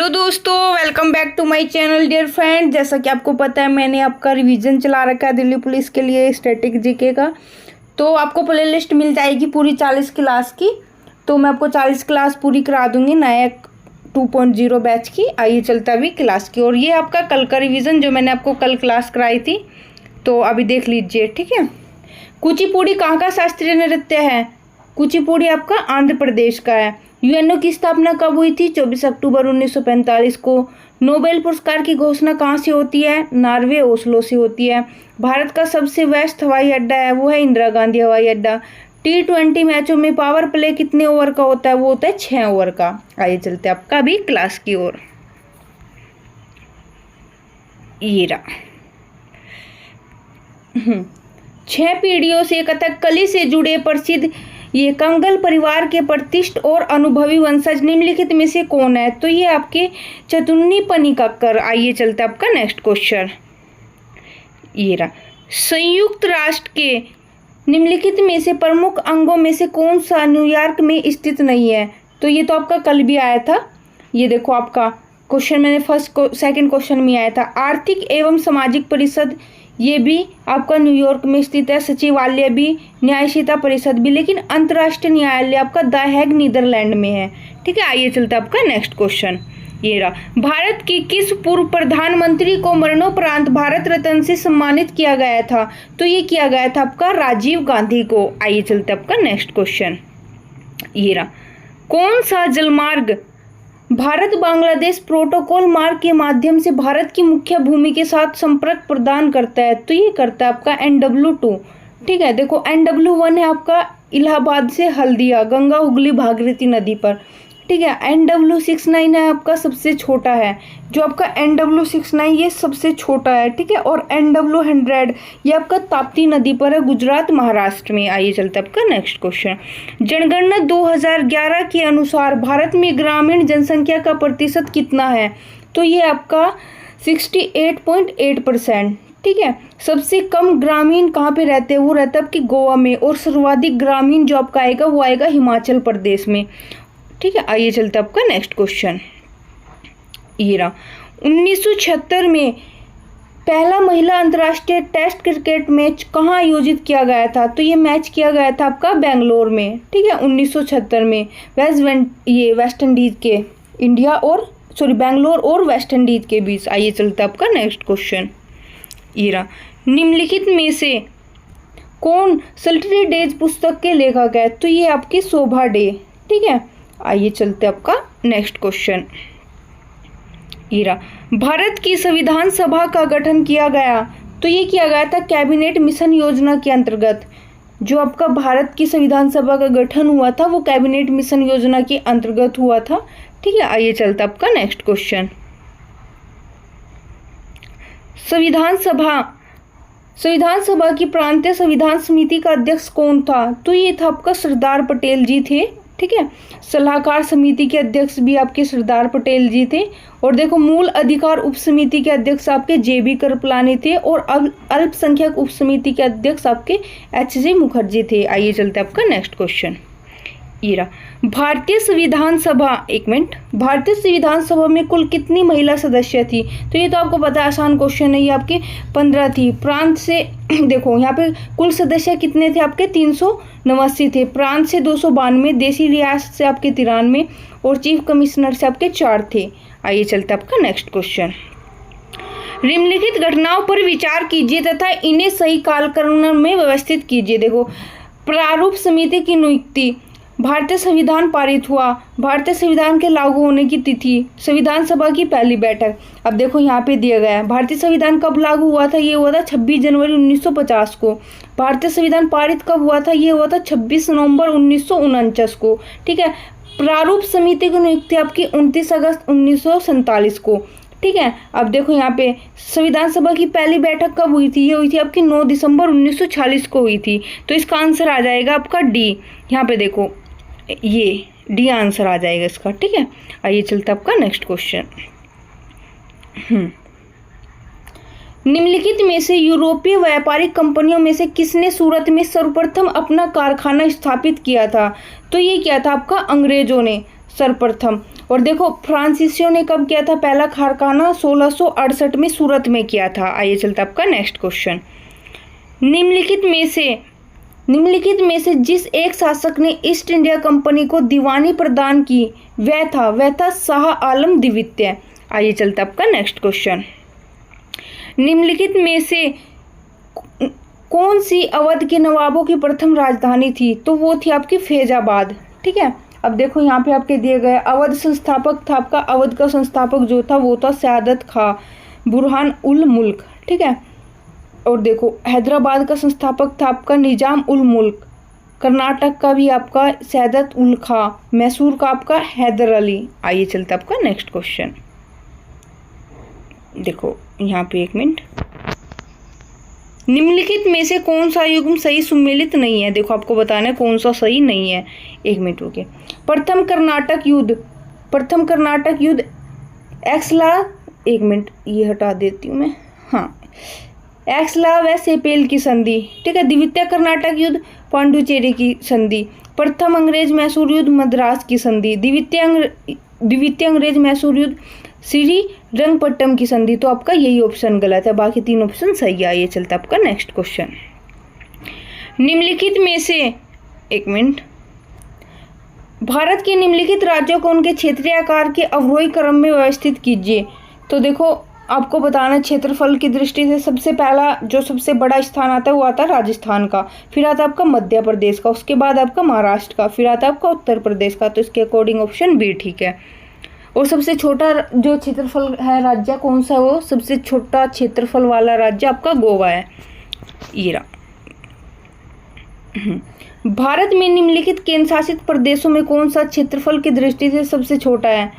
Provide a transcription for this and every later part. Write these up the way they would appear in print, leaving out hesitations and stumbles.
Hello दोस्तों, welcome back to my channel dear friend. जैसा कि आपको पता है मैंने आपका रिवीजन चला रखा है दिल्ली पुलिस के लिए स्टैटिक जीके का। तो आपको प्लेलिस्ट मिल जाएगी पूरी 40 क्लास की। तो मैं आपको 40 क्लास पूरी करा दूंगी नया 2.0 बैच की। आइए चलता अभी क्लास की। और ये आपका कल का रिवीजन जो मैंने आपको कल क्लास कराई थी, तो अभी देख लीजिए, ठीक है। कुचिपुड़ी कहाँ का शास्त्रीय नृत्य है? कुचिपुड़ी आपका आंध्र प्रदेश का है। यूएनओ की स्थापना कब हुई थी? 24 अक्टूबर 1945 को। नोबेल पुरस्कार की घोषणा कहाँ से होती है? नॉर्वे ओस्लो से होती है। भारत का सबसे व्यस्त हवाई अड्डा है वो है इंदिरा गांधी हवाई अड्डा। T20 मैचों में पावर प्ले कितने ओवर का होता है? वो होता है 6 ओवर का। आइए चलते आपका अभी क्लास की ओर। ये रहा 6 पीढ़ियों से कथकली से जुड़े प्रसिद्ध ये कंगल परिवार के प्रतिष्ठ और अनुभवी वंशज निम्नलिखित में से कौन है? तो ये आपके चतुन्नी पनिक्कर। आइए चलते आपका नेक्स्ट क्वेश्चन। ये रहा संयुक्त राष्ट्र के निम्नलिखित में से प्रमुख अंगों में से कौन सा न्यूयॉर्क में स्थित नहीं है? तो ये तो आपका कल भी आया था। ये देखो आपका क्वेश्चन मैंने सेकंड क्वेश्चन में आया था। आर्थिक एवं सामाजिक परिषद ये भी आपका न्यूयॉर्क में स्थित है। सचिवालय भी, न्यायशीता परिषद भी, लेकिन अंतर्राष्ट्रीय न्यायालय आपका द हैग नीदरलैंड में है, ठीक है। आइए चलते आपका नेक्स्ट क्वेश्चन। ये रहा भारत की किस पूर्व प्रधानमंत्री को मरणोपरांत भारत रत्न से सम्मानित किया गया था? तो ये किया गया था आपका राजीव गांधी को। आइए चलते आपका नेक्स्ट क्वेश्चन। ये रहा कौन सा जलमार्ग भारत बांग्लादेश प्रोटोकॉल मार्ग के माध्यम से भारत की मुख्य भूमि के साथ संपर्क प्रदान करता है? तो ये करता है आपका NW2, ठीक है। देखो NW1 है आपका इलाहाबाद से हल्दिया गंगा हुगली भागीरथी नदी पर, ठीक है। NW69 है आपका सबसे छोटा है, जो आपका NW69 ये सबसे छोटा है, ठीक है। और NW100 ये आपका ताप्ती नदी पर है गुजरात महाराष्ट्र में। आइए चलते आपका नेक्स्ट क्वेश्चन। जनगणना 2011 के अनुसार भारत में ग्रामीण जनसंख्या का प्रतिशत कितना है? तो ये आपका 68.8%, ठीक है। सबसे कम ग्रामीण कहाँ पे रहते हैं? वो रहता है आपकी गोवा में। और सर्वाधिक ग्रामीण जो आपका आएगा वो आएगा हिमाचल प्रदेश में, ठीक है। आइए चलते आपका नेक्स्ट क्वेश्चन। ये रहा 1976 में पहला महिला अंतर्राष्ट्रीय टेस्ट क्रिकेट मैच कहाँ आयोजित किया गया था? तो ये मैच किया गया था आपका बेंगलोर में, ठीक है। 1976 में वेस्ट इंडीज के बेंगलोर और वेस्ट इंडीज के बीच। आइए चलते आपका नेक्स्ट क्वेश्चन। ये रहा निम्नलिखित में से कौन सल्टरी डेज पुस्तक के लेखक है? तो ये आपकी शोभा डे, ठीक है। आइए चलते आपका नेक्स्ट क्वेश्चन। ये रहा भारत की संविधान सभा का गठन किया गया, तो ये किया गया था कैबिनेट मिशन योजना के अंतर्गत। जो आपका भारत की संविधान सभा का गठन हुआ था वो कैबिनेट मिशन योजना के अंतर्गत हुआ था, ठीक है। आइए चलते आपका नेक्स्ट क्वेश्चन। संविधान सभा की प्रांतीय संविधान समिति का अध्यक्ष कौन था? तो ये था आपका सरदार पटेल जी थे, ठीक है। सलाहकार समिति के अध्यक्ष भी आपके सरदार पटेल जी थे। और देखो मूल अधिकार उप समिति के अध्यक्ष आपके JB कृपलानी थे। और अल्पसंख्यक उप समिति के अध्यक्ष आपके HJ मुखर्जी थे। आइए चलते आपका नेक्स्ट क्वेश्चन। ये रहा भारतीय संविधान सभा में कुल कितनी महिला सदस्य थी? तो ये तो आपको पता है, आसान क्वेश्चन है। ये आपके 15 थी। प्रांत से देखो यहाँ पे कुल सदस्य कितने थे आपके? 389 थे। प्रांत से 292, देसी रियासत से आपके 93 और चीफ कमिश्नर से आपके 4 थे। आइए चलते आपका नेक्स्ट क्वेश्चन। निम्नलिखित घटनाओं पर विचार कीजिए तथा इन्हें सही कालक्रम में व्यवस्थित कीजिए। देखो प्रारूप समिति की नियुक्ति, भारतीय संविधान पारित हुआ, भारतीय संविधान के लागू होने की तिथि, संविधान सभा की पहली बैठक। अब देखो यहाँ पे दिया गया है भारतीय संविधान कब लागू हुआ था? ये हुआ था 26 जनवरी 1950 को। भारतीय संविधान पारित कब हुआ था? ये हुआ था 26 नवंबर 1949 को, ठीक है। प्रारूप समिति की नियुक्ति आपकी 29 अगस्त 1947 को, ठीक है। अब देखो यहाँ पे संविधान सभा की पहली बैठक कब हुई थी? ये हुई थी आपकी 9 दिसंबर 1946 को हुई थी। तो इसका आंसर आ जाएगा आपका D। यहाँ पे देखो ये D आंसर आ जाएगा इसका, ठीक है। आइए चलते आपका नेक्स्ट क्वेश्चन। निम्नलिखित में से यूरोपीय व्यापारिक कंपनियों में से किसने सूरत में सर्वप्रथम अपना कारखाना स्थापित किया था? तो ये क्या था आपका? अंग्रेजों ने सर्वप्रथम। और देखो फ्रांसीसियो ने कब किया था पहला कारखाना? 1668 में सूरत में किया था। आइए चलते आपका नेक्स्ट क्वेश्चन। निम्नलिखित में से जिस एक शासक ने ईस्ट इंडिया कंपनी को दीवानी प्रदान की वह था शाह आलम द्वितीय। आइए चलते आपका नेक्स्ट क्वेश्चन। निम्नलिखित में से कौन सी अवध के नवाबों की प्रथम राजधानी थी? तो वो थी आपकी फैजाबाद। ठीक है, अब देखो यहाँ पे आपके दिए गए अवध संस्थापक था आपका, अवध का संस्थापक जो था वो था सयादत खां बुरहान उल मुल्क। ठीक है, और देखो हैदराबाद का संस्थापक था आपका निजाम उल मुल्क, कर्नाटक का भी आपका सयादत उल खां, मैसूर का आपका हैदर अली। आइए चलते आपका नेक्स्ट क्वेश्चन। देखो यहाँ पे एक मिनट, निम्नलिखित में से कौन सा युग्म सही सुमेलित नहीं है? देखो आपको बताना है कौन सा सही नहीं है। एक मिनट रुके। प्रथम कर्नाटक युद्ध एक्सला, एक मिनट ये हटा देती हूँ मैं, हाँ, एक्सला व सेपेल की संधि। ठीक है, द्वितीय कर्नाटक युद्ध पांडुचेरी की संधि, प्रथम अंग्रेज मैसूर युद्ध मद्रास की संधि, द्वितीय अंग्रेज मैसूर युद्ध श्रीरंगपट्टम की संधि। तो आपका यही ऑप्शन गलत है, बाकी 3 ऑप्शन सही है। आइए चलते आपका नेक्स्ट क्वेश्चन। निम्नलिखित में से, एक मिनट, भारत के निम्नलिखित राज्यों को उनके क्षेत्रीय आकार के अवरोही क्रम में व्यवस्थित कीजिए। तो देखो आपको बताना क्षेत्रफल की दृष्टि से सबसे पहला जो सबसे बड़ा स्थान आता है वो आता है राजस्थान का, फिर आता है आपका मध्य प्रदेश का, उसके बाद आपका महाराष्ट्र का, फिर आता है आपका उत्तर प्रदेश का। तो इसके अकॉर्डिंग ऑप्शन बी ठीक है। और सबसे छोटा जो क्षेत्रफल है राज्य कौन सा? वो सबसे छोटा क्षेत्रफल वाला राज्य आपका गोवा है। ये रहा। भारत में निम्नलिखित केंद्र शासित प्रदेशों में कौन सा क्षेत्रफल की दृष्टि से सबसे छोटा है?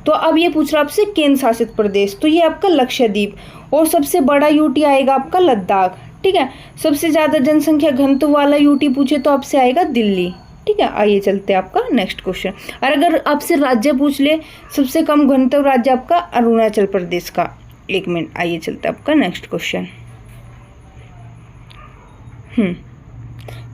तो अब ये पूछ रहा आपसे केंद्र शासित प्रदेश, तो ये आपका लक्षद्वीप, और सबसे बड़ा यूटी आएगा आपका लद्दाख। ठीक है, सबसे ज्यादा जनसंख्या घनत्व वाला यूटी पूछे तो आपसे आएगा दिल्ली। ठीक है, आइए चलते हैं आपका नेक्स्ट क्वेश्चन। और अगर आपसे राज्य पूछ ले, सबसे कम घनत्व राज्य आपका अरुणाचल प्रदेश का। एक मिनट, आइए चलते हैं आपका नेक्स्ट क्वेश्चन।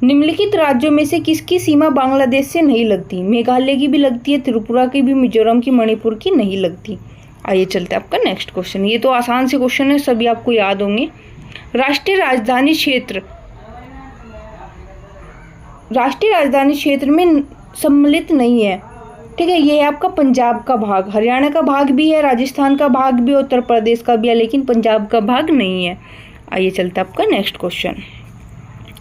निम्नलिखित राज्यों में से किसकी सीमा बांग्लादेश से नहीं लगती? मेघालय की भी लगती है, त्रिपुरा की भी, मिजोरम की, मणिपुर की नहीं लगती। आइए चलते हैं आपका नेक्स्ट क्वेश्चन। ये तो आसान से क्वेश्चन है, सभी आपको याद होंगे। राष्ट्रीय राजधानी क्षेत्र में सम्मिलित नहीं है। ठीक है, ये है आपका पंजाब का भाग, हरियाणा का भाग भी है, राजस्थान का भाग भी, उत्तर प्रदेश का भी है, लेकिन पंजाब का भाग नहीं है। आइए चलते आपका नेक्स्ट क्वेश्चन।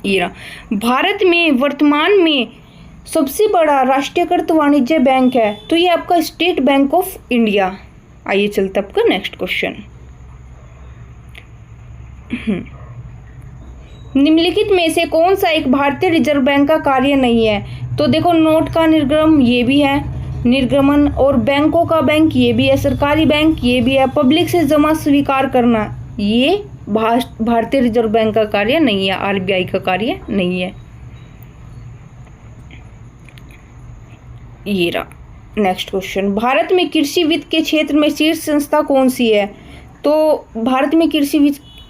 ये रहा। भारत में वर्तमान में सबसे बड़ा राष्ट्रीयकृत वाणिज्य बैंक है, तो ये आपका स्टेट बैंक ऑफ इंडिया। आइए चलते आपका नेक्स्ट क्वेश्चन। निम्नलिखित में से कौन सा एक भारतीय रिजर्व बैंक का कार्य नहीं है? तो देखो नोट का निर्गम ये भी है, निर्गमन, और बैंकों का बैंक ये भी है, सरकारी बैंक ये भी है, पब्लिक से जमा स्वीकार करना ये भारतीय रिजर्व बैंक का कार्य नहीं है, आरबीआई का कार्य नहीं है। ये रहा नेक्स्ट क्वेश्चन। भारत में कृषि वित्त के क्षेत्र में शीर्ष संस्था कौन सी है? तो भारत में कृषि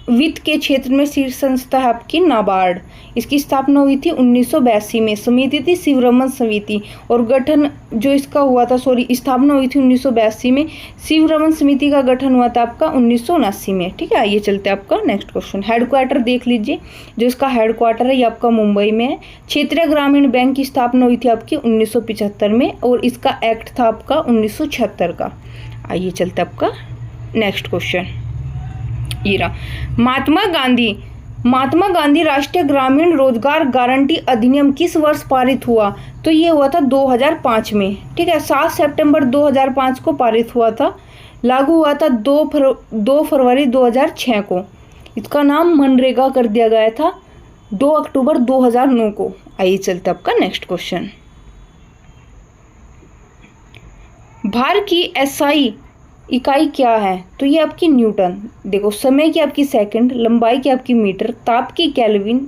वित्त के क्षेत्र में शीर्ष संस्था है आपकी नाबार्ड। इसकी स्थापना हुई थी 1982 में। समिति थी शिवरमन समिति, और गठन जो इसका हुआ था, स्थापना हुई थी 1982 में। शिवरमन समिति का गठन हुआ था आपका 1979 में। ठीक है, ये चलते आपका नेक्स्ट क्वेश्चन। हेडक्वार्टर देख लीजिए, जो इसका हेडक्वार्टर है ये आपका मुंबई में है। क्षेत्रीय ग्रामीण बैंक की स्थापना हुई थी आपकी 1975 में, और इसका एक्ट था आपका 1976 का। आइए चलते आपका नेक्स्ट क्वेश्चन। महात्मा गांधी राष्ट्रीय ग्रामीण रोजगार गारंटी अधिनियम किस वर्ष पारित हुआ? तो ये हुआ था 2005 में। ठीक है, 7 सितंबर 2005 को पारित हुआ था, लागू हुआ था 2 फरवरी 2006 को। इसका नाम मनरेगा कर दिया गया था 2 अक्टूबर 2009 को। आइए चलते आपका नेक्स्ट क्वेश्चन। भार की एसआई इकाई क्या है? तो ये आपकी न्यूटन। देखो समय की आपकी सेकंड, लंबाई की आपकी मीटर, ताप की केल्विन,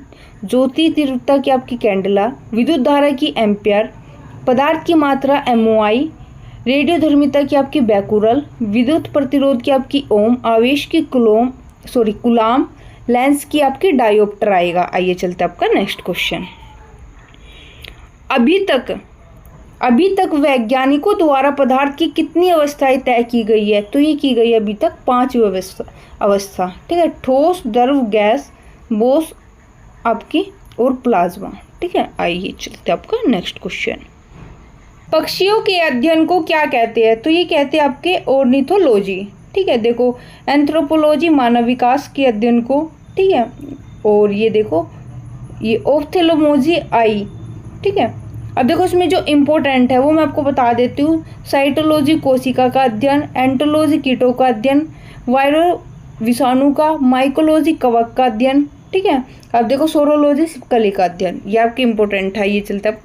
ज्योति तीव्रता की आपकी कैंडेला, विद्युत धारा की एम्पियर, पदार्थ की मात्रा एमओआई, रेडियोधर्मिता की आपकी बैकुरल, विद्युत प्रतिरोध की आपकी ओम, आवेश की कुलाम, लेंस की आपकी डायोप्टर आएगा। आइए चलते आपका नेक्स्ट क्वेश्चन। अभी तक वैज्ञानिकों द्वारा पदार्थ की कितनी अवस्थाएं तय की गई है? तो ये की गई अभी तक 5 अवस्था, ठीक है। ठोस, द्रव, गैस, बोस आपकी और प्लाज्मा, ठीक है। आइए चलते आपका नेक्स्ट क्वेश्चन। पक्षियों के अध्ययन को क्या कहते हैं? तो ये कहते हैं आपके ऑर्निथोलॉजी, ठीक है। देखो एंथ्रोपोलॉजी मानव विकास के अध्ययन को, ठीक है। और ये देखो ये ऑप्थेल्मोलॉजी आई, ठीक है। अब देखो इसमें जो इम्पोर्टेंट है वो मैं आपको बता देती हूँ। साइटोलॉजी कोशिका का अध्ययन, एंटोलॉजी कीटों का अध्ययन, वायरल विषाणु का, माइकोलॉजी कवक का अध्ययन, ठीक है। अब देखो सोरोलॉजी छिपकली का अध्ययन। ये आपके इम्पोर्टेंट है। ये चलता है